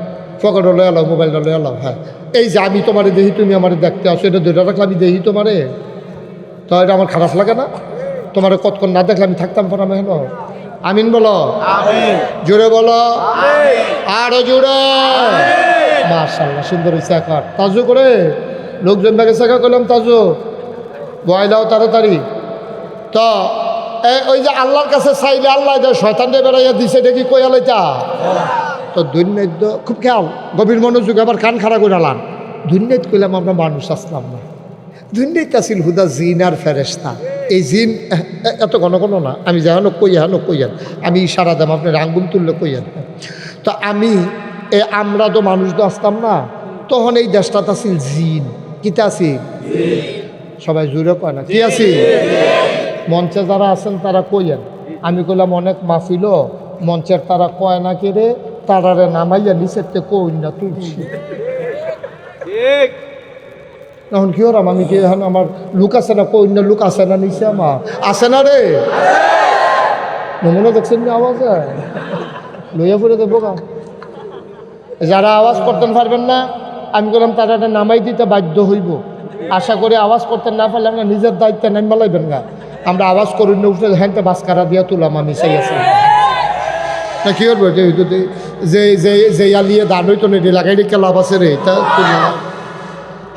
পকেটে লয়ে এলাও, মোবাইলটা লয়ে এলাও। হ্যাঁ, এই যে আমি তোমারে দেখি, তুমি আমার দেখতে আসো, এটা দুইটা রাখলে আমি দেখি তোমারে, তো এটা আমার খারাপ লাগে না? তোমার কতক্ষণ না দেখলে আমি থাকতাম পর আমি হেন। আমিন বলো, জোরে বলো, আরো জোরে। মাশাআল্লাহ, সুন্দর হয়েছে। এখন তাজু করে লোকজন ব্যাগে শেখা করলাম, তাজু বয়লাও তাড়াতাড়ি। তো ওই যে আল্লাহর কাছে চাইলে আল্লাহ শয়তান দিয়ে বেড়াইয়া দিছে, দেখি কইয়ালাইতা তো দুর্নীত খুব খেয়াল, গভীর মনোযোগ। আবার কান খাড়া করে আলান। দুর্নীত কইলাম আমরা মানুষ আসলাম না, দুর্নীত আসিল হুদা জিন আর ফেরেস্তা। এই জিন এত ঘন ঘন না, আমি যেন কইয়ান, আমি ইশারা দাম আপনার আঙ্গুল তুললে কইয়ান। তো আমরা তো মানুষ তো আসতাম না, তখন এই দেশটাত আসিল জিন। কিতা আসিল? সবাই জুড়ে কয় না কি আছি? মঞ্চে যারা আছেন তারা কইয়েন। আমি কইলাম অনেক মাহফিল মঞ্চের তারা কয় না কে রে, তারারে নামাইয়া নিচের থেকে কই না তুলছি। এখন কি হলাম আমি? কি এখন আমার লুক আছে না? কই না লুক আছে না নিচে? আমার আছে না রে, নমুনা দেখছেন না? আওয়াজ লইয়া পড়ে দেবো গা। যারা আওয়াজ করতেন পারবেন না, আমি বললাম তারা নামাই দিতে বাধ্য হইব। আশা করি আওয়াজ করতে না পারলে আমরা নিজের দায়িত্বে নামা লাইবেন গা। আমরা আওয়াজ করি না, উঠে হ্যাঁ বাসকারা দিয়া তুলাম আমি চাই আছি না। কি করবো যে আলিয়ে দান হইতো না, লাগাই রেখে লাভ আছে রে, তা তুললাম।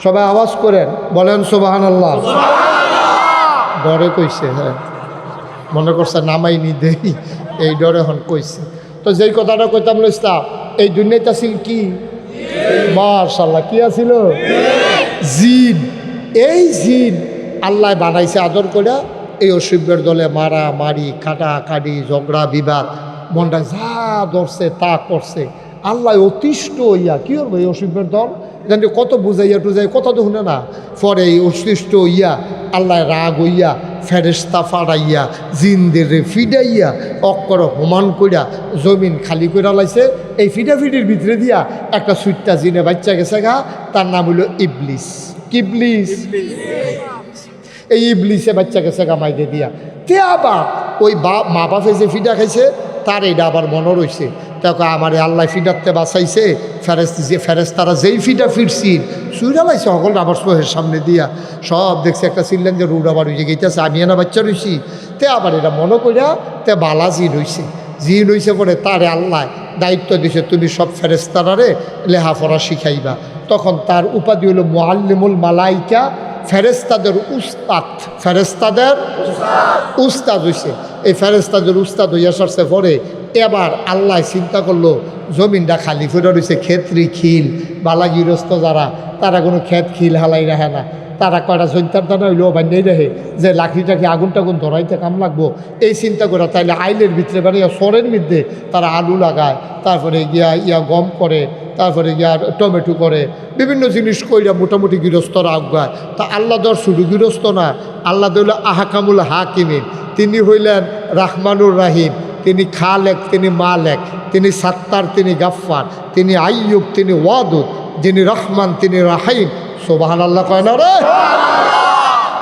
সবাই আওয়াজ করেন, বলেন সুবহানাল্লাহ। ডরে কইছে, হ্যাঁ মনে করছে নামাই নি দেই, এই ডরে এখন কইছে। তো যেই কথাটা কইতাম লইস্তা, এই দুনিয়াতে আসিল কি? মাশাআল্লাহ, কি আছিল? জিন। এই জিন আল্লাহ বানাইছে আদর করে। এই অসভ্যের দলে মারা মারি, কাটাকাটি, ঝগড়া বিবাদ, মনটা যা ধরছে তা করছে। আল্লাহ অতিষ্ঠ হইয়া কি করবো এই অসভ্যের দল, জানি কত বুঝাইয়া টুজাই, কথা তো শুনে না। পরে এই অতিষ্ঠ হইয়া আল্লাহ রাগ হইয়া ফেরেশতা ফাড়াইয়া জিনদের ফিডাইয়া অক্কর হোমান কইরা জমিন খালি কইরা লাইছে। এই ফিডাফিডির ভিতরে দিয়া একটা সুইটটা জিনে বাচ্চা গেছে গা, তার নাম হইল ইবলিস। কিবলিস, এই ইবলিসে বাচ্চা গেছে গা মাইদে দিয়া। তে আবার ওই মা বাপে যে ফিডা খাইছে তার এইটা আবার মনে রয়েছে। দেখো আমার আল্লাহ ফিডাতে বাঁচাইছে, ফেরেশতারা যেই ফিডা ফিরছিল সুইরা লাইছে সকল আবার সোহের সামনে দিয়া সব দেখছে। একটা ছিলেন যে রুড আবার হইছে গেইতেছে, আমি না বাচ্চা রইছি। তে আবার এটা মনে করিয়া তে বালা জিন হইছে পরে তারে আল্লাহ দায়িত্ব দিছে, তুমি সব ফেরেশতারারে লেহাপড়া শিখাইবা। তখন তার উপাধি হলো মুআল্লিমুল মালাইকা, ফেরেশতাদের উস্তাদ। ফেরেশতাদের উস্তাদ হইছে। এই ফেরেশতাদের উস্তাদ হইয়া সরছে পরে এবার আল্লাহ চিন্তা করলো জমিনটা খালি ফুটে রয়েছে, ক্ষেত্রী খিল বালা গৃহস্থ যারা, তারা কোনো ক্ষেত খিল হালাই রাখে না। তারা কয়টা জৈন্তার দানা হইলেও বান্যাই রাখে যে লাঠি টাকি আগুন টাগুন ধরাইতে কাম লাগবো, এই চিন্তা করে তাইলে আইলের ভিতরে মানে সরের মধ্যে তারা আলু লাগায়, তারপরে গিয়া গম করে, তারপরে গিয়া টমেটো করে, বিভিন্ন জিনিস কইরা মোটামুটি গৃহস্থরা আগায়। তা আল্লাহ দর শুধু গৃহস্থ না, আল্লাহ হইল আহকামুল হাকিমিন। তিনি হইলেন রাহমানুর রাহিম, তিনি খালেক, তিনি মালেক, তিনি সাত্তার, তিনি গাফফার, তিনি আইয়ুব, তিনি ওয়াদুদ, যিনি রহমান, তিনি রাহিম। সুবহানাল্লাহ কয় না রে?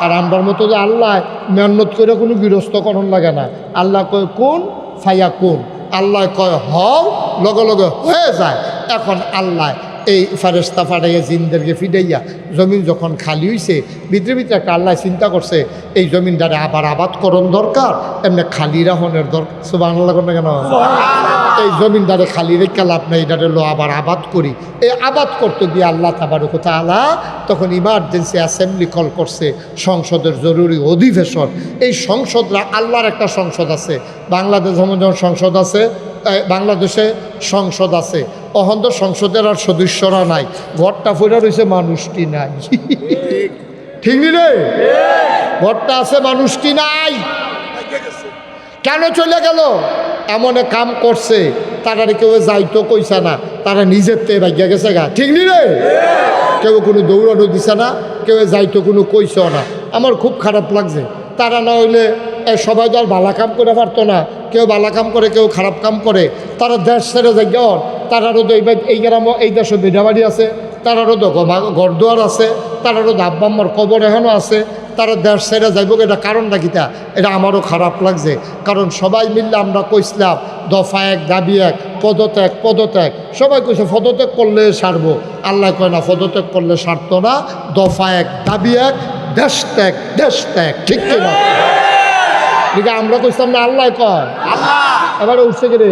আর আমরার মতো যে আল্লাহ মেহনত করে কোনো গৃহস্থকরণ লাগে না। আল্লাহ কয় কোন ফায়া কোন, আল্লাহ কয় হও, লগে লগে হয়ে যায়। এখন আল্লাহ এই ফেরেশতা ফাটাইয়া জিনদেরকে ফিডাইয়া জমিন যখন খালি হইছে, ভিতরে ভিতরে একটা আল্লাহ চিন্তা করছে এই জমিনটারে আবার আবাদ করণ দরকার, এমনি খালি রাখনের দরকার। সুবহানাল্লাহ কেন? এই জমিনটারে খালি রেখে লাভ নাই, এটারে লো আবার আবাদ করি। এই আবাদ করতে গিয়ে আল্লাহ তাবারক ওয়া তাআলা তখন ইমার্জেন্সি অ্যাসেম্বলি কল করছে, সংসদের জরুরি অধিবেশন। এই সংসদরা আল্লাহর একটা সংসদ আছে, বাংলাদেশ যেমন সংসদ আছে, বাংলাদেশে সংসদ আছে। অহন্ত সংসদের আর সদস্যরা নাই, ঘরটা ফুরা রয়েছে, মানুষটি নাই। ঠিক নি রে? ঘরটা আছে, মানুষটি নাই। কেন চলে গেল? এমন কাম করছে, তারা কেউ যাইতো কইছে না, তারা নিজের তে ভাগ্যা গেছে গা। ঠিক নি রে? কেউ কোনো দৌড়ানো দিছে না, কেউ যাইতো কোনো কইছেও না। আমার খুব খারাপ লাগছে। তারা না হইলে সবাই তো আর ভালা কাম করে পারতো না। কেউ ভালা কাম করে, কেউ খারাপ কাম করে। তারা দেশ ছেড়ে যাই গন। তারারও তো এই গ্রাম, এই দেশে বেড়াবাড়ি আছে, তারারও তো ঘরদুয়ার আছে, তারারও তো আব্বা আম্মার কবর এখনও আছে। তারা দেশ ছেড়ে যাইব, এটা কারণটা কিটা? এটা আমারও খারাপ লাগছে। কারণ সবাই মিললে আমরা কইসলাম দফা এক, দাবি এক, পদত্যাগ পদত্যাগ। সবাই কইছে পদত্যাগ করলে সারবো। আল্লাহ কয় না, পদত্যাগ করলে সারতো না। দফা এক, দাবি এক, দেশ ত্যাগ, দেশ ত্যাগ। ঠিক কিনা? ঠিক আমরা কইসলাম না, আল্লাহ কয়। এবারে উঠছে কে রে?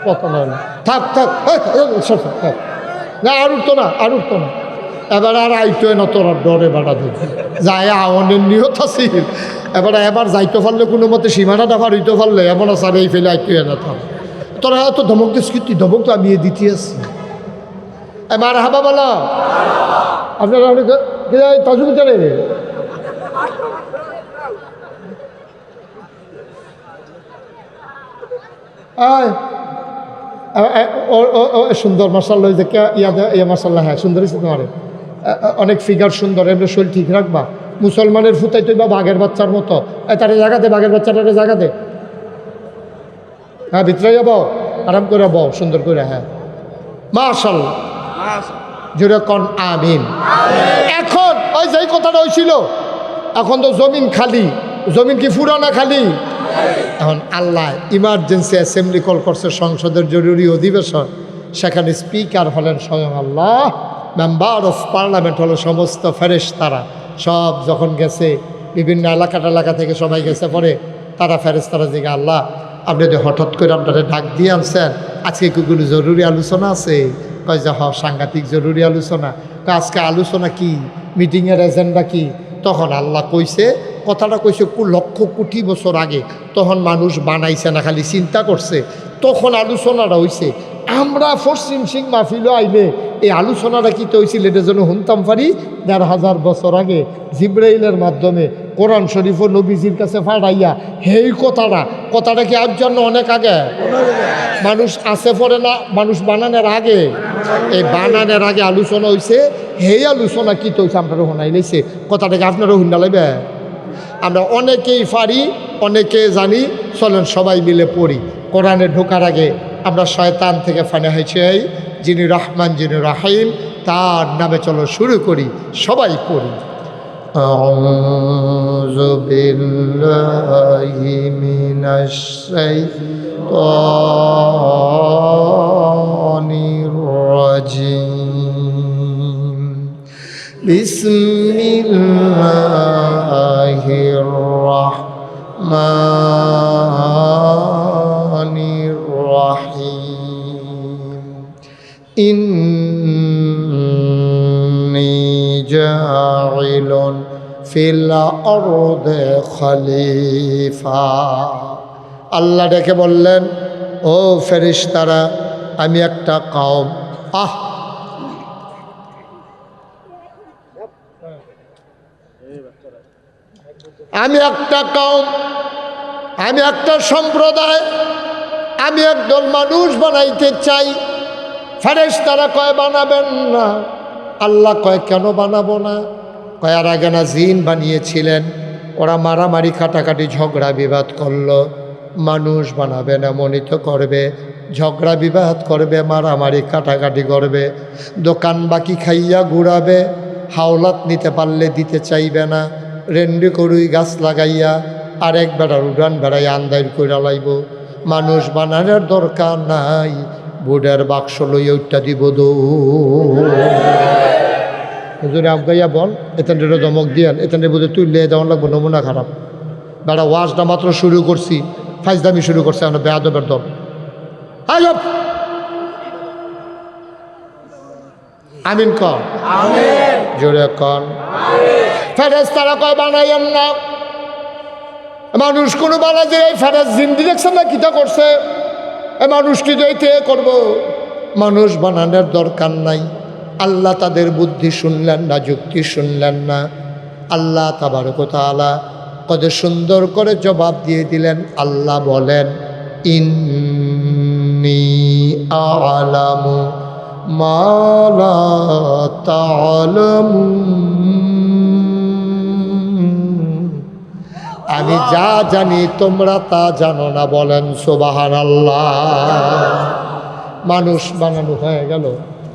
কথা নয় না, থাক থাক, থাক না, আর উঠতো না, আর উঠতো না। এবার আর আইতো না, তোরা ডরে বাড়া দিল যায়। আওয়ানের নিয়ত আছিল। এবার যাইতে পারলে কোনো মতে সীমানাটা পার হইতে পারলে এমন আছে এই ফেলে আইতো না। থাক, তোরা এত ধমক দিস কি? ধমক তো আমি দিতে আসছি। এবার হাবা বলা আপনারা তাজু বিচারে সুন্দর মার্শাল্লাহ, যে ইয়া মার্শাল্লাহ, হ্যাঁ সুন্দর হয়েছে তোমার, অনেক ফিগার সুন্দর। এমনি শরীর ঠিক রাখবা। মুসলমানের ফুতাই তো বা বাঘের বাচ্চার মতো। তারা জায়গাতে, বাঘের বাচ্চাটারে জায়গাতে, হ্যাঁ ভিতরে যাবো, আরাম করে বও, সুন্দর করে। হ্যাঁ মাশাআল্লাহ, জোরে কন আমিন। এখন ওই যেই কথাটা হয়েছিল, এখন তো জমিন খালি। জমিন কি ফুরানা খালি? এখন আল্লাহ ইমার্জেন্সি অ্যাসেম্বলি কল করছে, সংসদের জরুরি অধিবেশন। সেখানে স্পিকার হলেন স্বয়ং আল্লাহ, মেম্বার অফ পার্লামেন্ট হলো সমস্ত ফেরেশতারা। সব যখন গেছে, বিভিন্ন এলাকা থেকে সবাই গেছে, পরে তারা ফেরেশতারা জিগে, আল্লাহ আপনি যদি হঠাৎ করে আপনারা ডাক দিয়ে আনছেন, আজকে কি কোনো জরুরি আলোচনা আছে? কয় যে সাংঘাতিক জরুরি আলোচনা। আজকে আলোচনা কি? মিটিংয়ের এজেন্ডা কি? তখন আল্লাহ কইছে, কথাটা কইছে লক্ষ কোটি বছর আগে। তখন মানুষ বানাইছে না, খালি চিন্তা করছে। তখন আলোচনাটা হইছে। আমরা পশ্চিম সিং মাহফিলও আইলে এই আলোচনাটা কী তো হয়েছিল, এটা যেন শুনতাম পারি ১,৫০০ বছর আগে জিব্রাইলের মাধ্যমে কোরআন শরীফ ও নবীজির কাছে ফাড়াইয়া সেই কথাটা কি আজ জন্য অনেক আগে মানুষ আসে পড়ে না, মানুষ বানানোর আগে, এই বানানোর আগে আলোচনা হয়েছে। সেই আলোচনা কী তো হয়েছে আপনারা শোনাই লাইছে। কথাটাকে আপনারা শুননা লাগবে। আমরা অনেকেই পারি, অনেকে জানি। চলেন সবাই মিলে পড়ি। কোরআনে ঢোকার আগে আমরা শয়তান থেকে ফানাহা চাই, যিনি রহমান, যিনি রাহিম, তার নামে চলো শুরু করি। সবাই পড়ি। আউযু বিল্লাহি মিনাশ শাইতানির রাজিম। বিসমিল্লাহির রাহমানির রাহিম। ইন্নী জাইলুন ফিল আরদি খলিফা। আল্লাহ ডেকে বললেন, ও ফেরেশতারা, আমি একটা কওম, আমি একটা কওম, আমি একটা সম্প্রদায়, আমি একদল মানুষ বানাইতে চাই। ফেরেশতারা কয় বানাবেন না। আল্লাহ কয় কেন বানাবো না? কয় আর আগে না জিন বানিয়েছিলেন, ওরা মারামারি কাটাকাটি ঝগড়া বিবাদ করলো। মানুষ বানাবেন এমনই তো করবে, ঝগড়া বিবাদ করবে, মারামারি কাটাকাটি করবে, দোকান বাকি খাইয়া ঘুরাবে, হাওলাত নিতে পারলে দিতে চাইবে না, রেন্ডি করুই গাছ লাগাইয়া আরেক বেড়ার উড়ান বেড়াই আন্দাইর কইরা লাইব। মানুষ বানানোর দরকার নাই, বুডের বাক্স লইয়া উঠটা দিব দো হুজুরে আবগাইয়া বল, এখানটা দমক দিয়ান, এখানটা বোধ তুললে যেমন লাগবো, নমুনা খারাপ। বেড়া ওয়াজটা মাত্র শুরু করছি, ফাইজদামি শুরু করছে, আমরা বেয়াদবের দল। আমিন কর, জোরে কর। ফেরেশতারা কয় বানাইয়েন না। মানুষ কোনো বানা যে এই ফেরেশ জিন্দি দেখছেন না কিতা করছে, এ মানুষটি যাইতে করব, মানুষ বানানোর দরকার নাই। আল্লাহ তাদের বুদ্ধি শুনলেন না, যুক্তি শুনলেন না। আল্লাহ তাবারক ওয়া তাআলা কত সুন্দর করে জবাব দিয়ে দিলেন। আল্লাহ বলেন, ইন্নী আ'লামু মা লা তা'লামুন, আমি যা জানি তোমরা তা জানো না। বলেন সুবহানাল্লাহ। মানুষ বানানো হয়ে গেল,